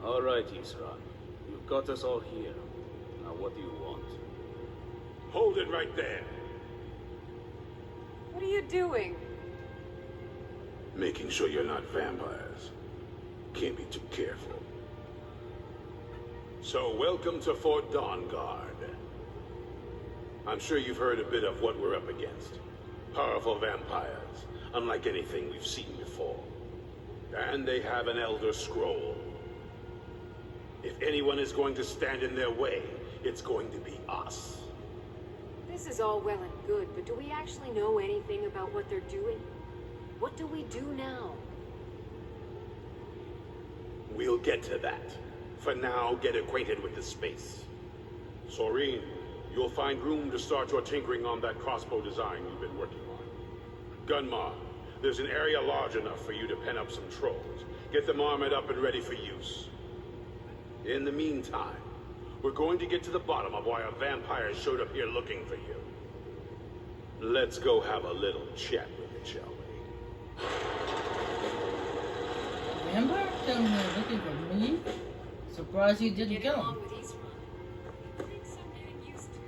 All right, Isran. You've got us all here. Now what do you want? Hold it right there. What are you doing? Making sure you're not vampires. Can't be too careful. So, welcome to Fort Dawnguard. I'm sure you've heard a bit of what we're up against. Powerful vampires, unlike anything we've seen before. And they have an Elder Scroll. If anyone is going to stand in their way, it's going to be us. This is all well and good, but do we actually know anything about what they're doing? What do we do now? We'll get to that. For now, get acquainted with the space. Soreen, you'll find room to start your tinkering on that crossbow design you've been working on. Gunmar, there's an area large enough for you to pen up some trolls. Get them armored up and ready for use. In the meantime, we're going to get to the bottom of why a vampire showed up here looking for you. Let's go have a little chat with it, shall we? Vampire came here looking for me? Surprised you didn't Get kill along him. with Isran. Things I'm getting used to.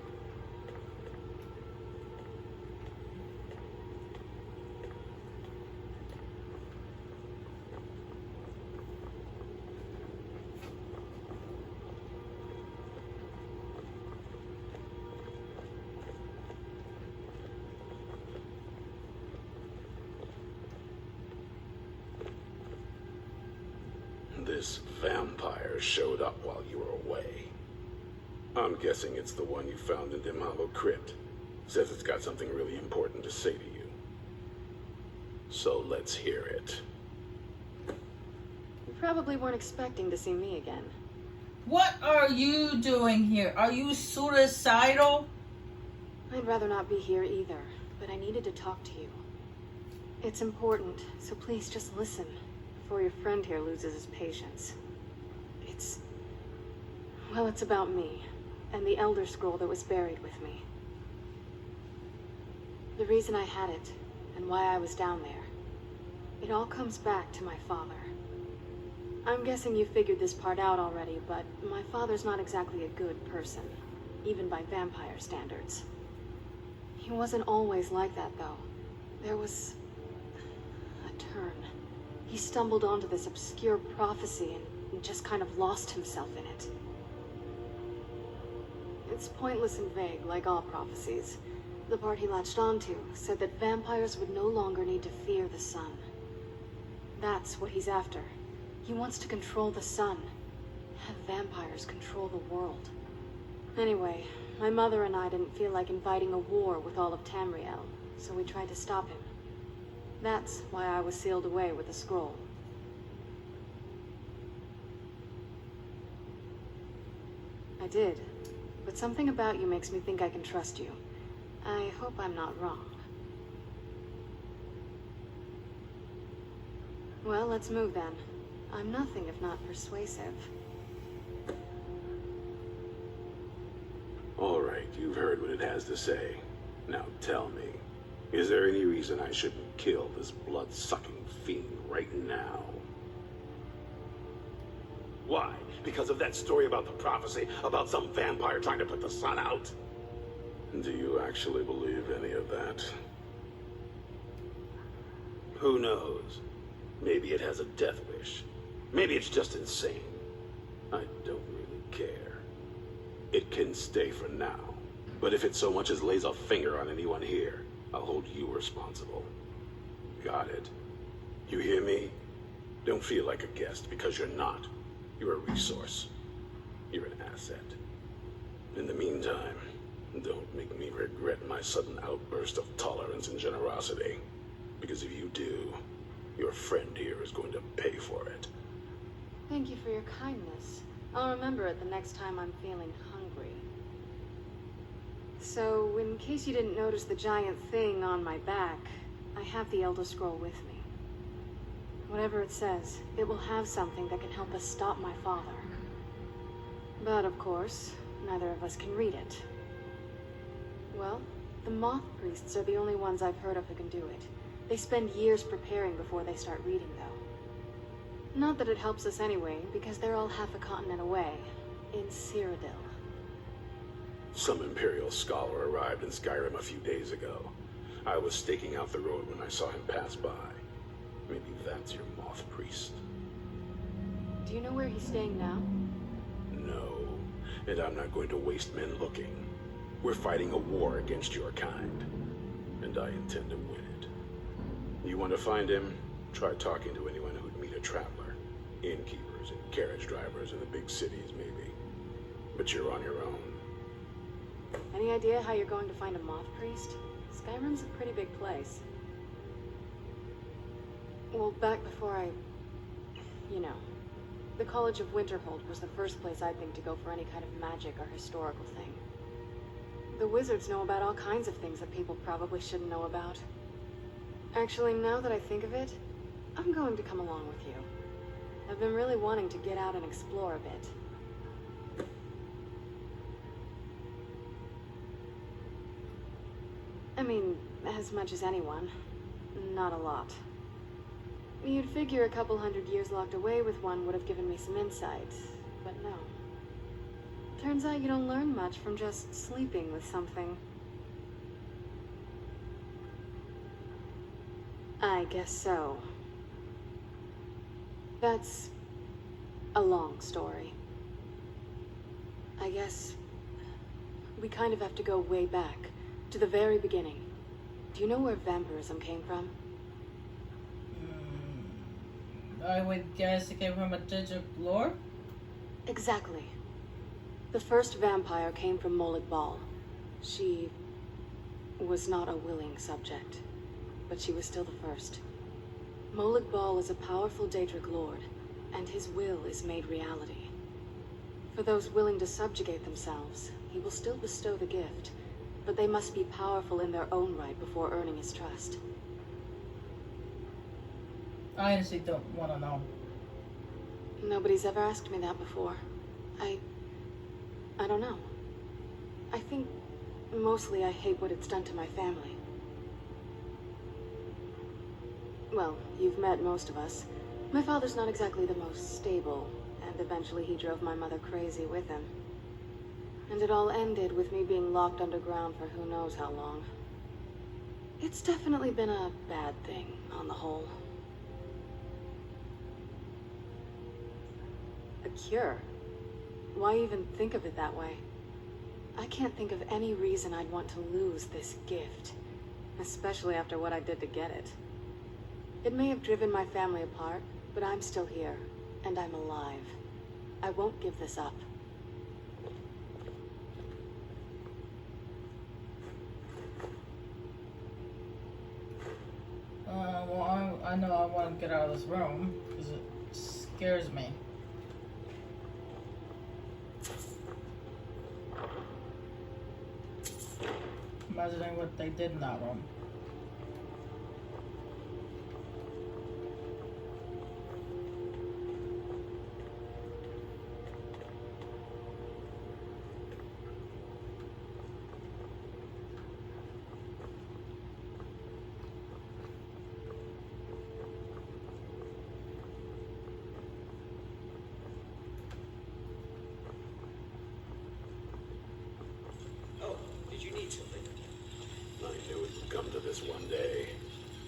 This vampire showed up while you were away. I'm guessing it's the one you found in Dim Hollow Crypt. Says it's got something really important to say to you. So let's hear it. You probably weren't expecting to see me again. What are you doing here? Are you suicidal? I'd rather not be here either, but I needed to talk to you. It's important, so please just listen before your friend here loses his patience. Well, it's about me, and the Elder Scroll that was buried with me. The reason I had it, and why I was down there, it all comes back to my father. I'm guessing you figured this part out already, but my father's not exactly a good person, even by vampire standards. He wasn't always like that, though. There was a turn. He stumbled onto this obscure prophecy and just kind of lost himself in it. It's pointless and vague, like all prophecies. The part he latched onto said that vampires would no longer need to fear the sun. That's what he's after. He wants to control the sun. Have vampires control the world. Anyway, my mother and I didn't feel like inviting a war with all of Tamriel, so we tried to stop him. That's why I was sealed away with the scroll. I did, but something about you makes me think I can trust you. I hope I'm not wrong. Well, let's move then. I'm nothing if not persuasive. All right, you've heard what it has to say. Now tell me, is there any reason I shouldn't kill this blood-sucking fiend right now? Why? Because of that story about the prophecy, about some vampire trying to put the sun out? Do you actually believe any of that? Who knows? Maybe it has a death wish. Maybe it's just insane. I don't really care. It can stay for now. But if it so much as lays a finger on anyone here, I'll hold you responsible. Got it? You hear me? Don't feel like a guest, because you're not. You're a resource. You're an asset. In the meantime, don't make me regret my sudden outburst of tolerance and generosity. Because if you do, your friend here is going to pay for it. Thank you for your kindness. I'll remember it the next time I'm feeling hungry. So, in case you didn't notice the giant thing on my back, I have the Elder Scroll with me. Whatever it says, it will have something that can help us stop my father. But of course, neither of us can read it. Well, the Moth Priests are the only ones I've heard of who can do it. They spend years preparing before they start reading, though. Not that it helps us anyway, because they're all half a continent away, in Cyrodiil. Some Imperial scholar arrived in Skyrim a few days ago. I was staking out the road when I saw him pass by. Maybe that's your moth priest. Do you know where he's staying now? No, and I'm not going to waste men looking. We're fighting a war against your kind, and I intend to win it. You want to find him? Try talking to anyone who'd meet a traveler. Innkeepers and carriage drivers in the big cities, maybe. But you're on your own. Any idea how you're going to find a moth priest? Skyrim's a pretty big place. Well, back before you know, the College of Winterhold was the first place I'd think to go for any kind of magic or historical thing. The wizards know about all kinds of things that people probably shouldn't know about. Actually, now that I think of it, I'm going to come along with you. I've been really wanting to get out and explore a bit. I mean, as much as anyone. Not a lot. You'd figure a couple 100 years locked away with one would have given me some insight, but no. Turns out you don't learn much from just sleeping with something. I guess so. That's a long story. I guess we kind of have to go way back, to the very beginning. Do you know where vampirism came from? I would guess it came from a digit lore. Exactly. The first vampire came from Molig Bal. She was not a willing subject, but she was still the first. Molig Bal is a powerful Daedric lord, and his will is made reality. For those willing to subjugate themselves, he will still bestow the gift, but they must be powerful in their own right before earning his trust. I honestly don't want to know. Nobody's ever asked me that before. I don't know. I think mostly I hate what it's done to my family. Well, you've met most of us. My father's not exactly the most stable, and eventually he drove my mother crazy with him. And it all ended with me being locked underground for who knows how long. It's definitely been a bad thing, on the whole. A cure? Why even think of it that way? I can't think of any reason I'd want to lose this gift, especially after what I did to get it. It may have driven my family apart, but I'm still here, and I'm alive. I won't give this up. Well, I know I want to get out of this room because it scares me. Imagining what they did in that room. Oh, did you need something? I knew it would come to this one day.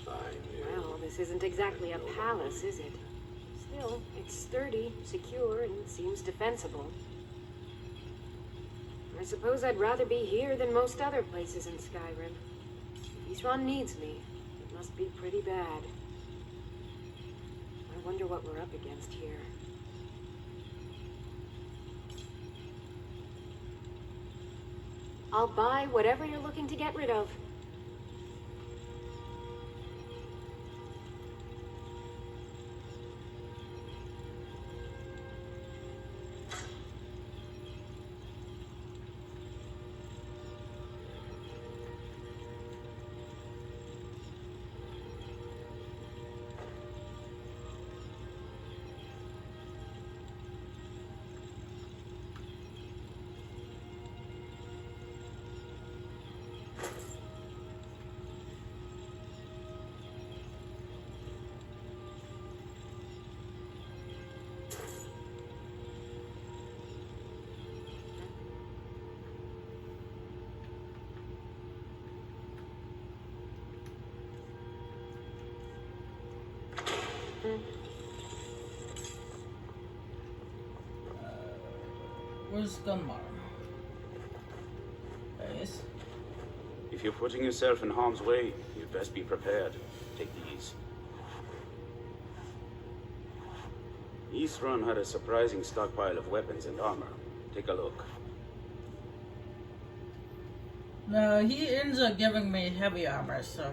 I knew. Well, this isn't exactly a palace, is it? Still, it's sturdy, secure, and seems defensible. I suppose I'd rather be here than most other places in Skyrim. If Isran needs me, it must be pretty bad. I wonder what we're up against here. I'll buy whatever you're looking to get rid of. Where's Gunmar? There he is. If you're putting yourself in harm's way, you'd best be prepared. Take these. East Run had a surprising stockpile of weapons and armor. Take a look. No, he ends up giving me heavy armor, so.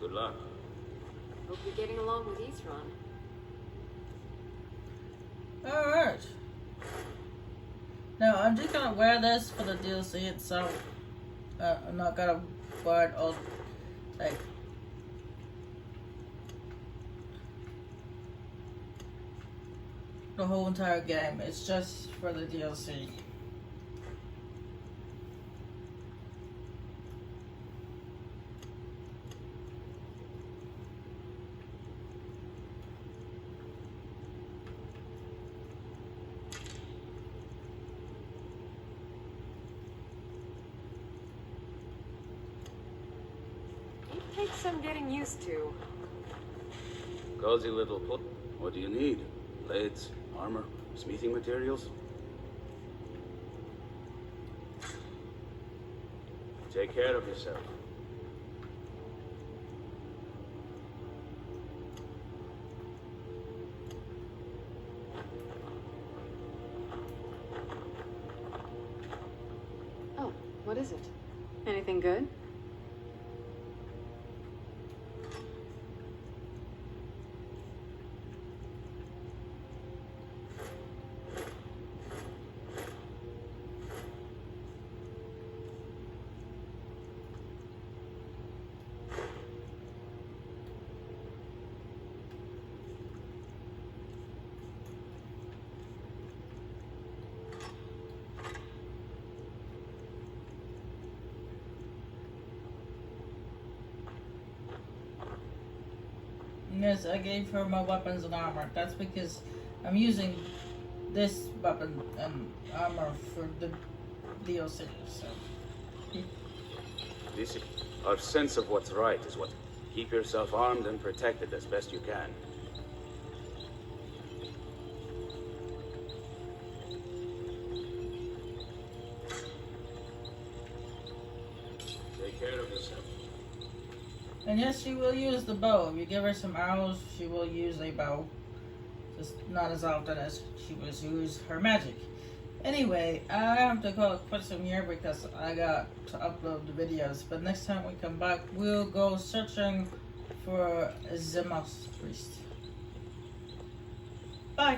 Good luck. Hope you're getting along with Isran. Alright. Now, I'm just gonna wear this for the DLC itself. I'm not gonna wear it all, like, the whole entire game. It's just for the DLC. It takes some getting used to. Cozy little put. What do you need? Blades, armor, smithing materials? Take care of yourself. Oh, what is it? Anything good? Yes, I gave her my weapons and armor. That's because I'm using this weapon and armor for the DLC, so. This, our sense of what's right is what. Keep yourself armed and protected as best you can. Take care of yourself. And yes, she will use the bow. If you give her some arrows, she will use a bow. Just not as often as she was use her magic. Anyway, I have to call it quits from here because I got to upload the videos. But next time we come back, we'll go searching for Zemos Priest. Bye.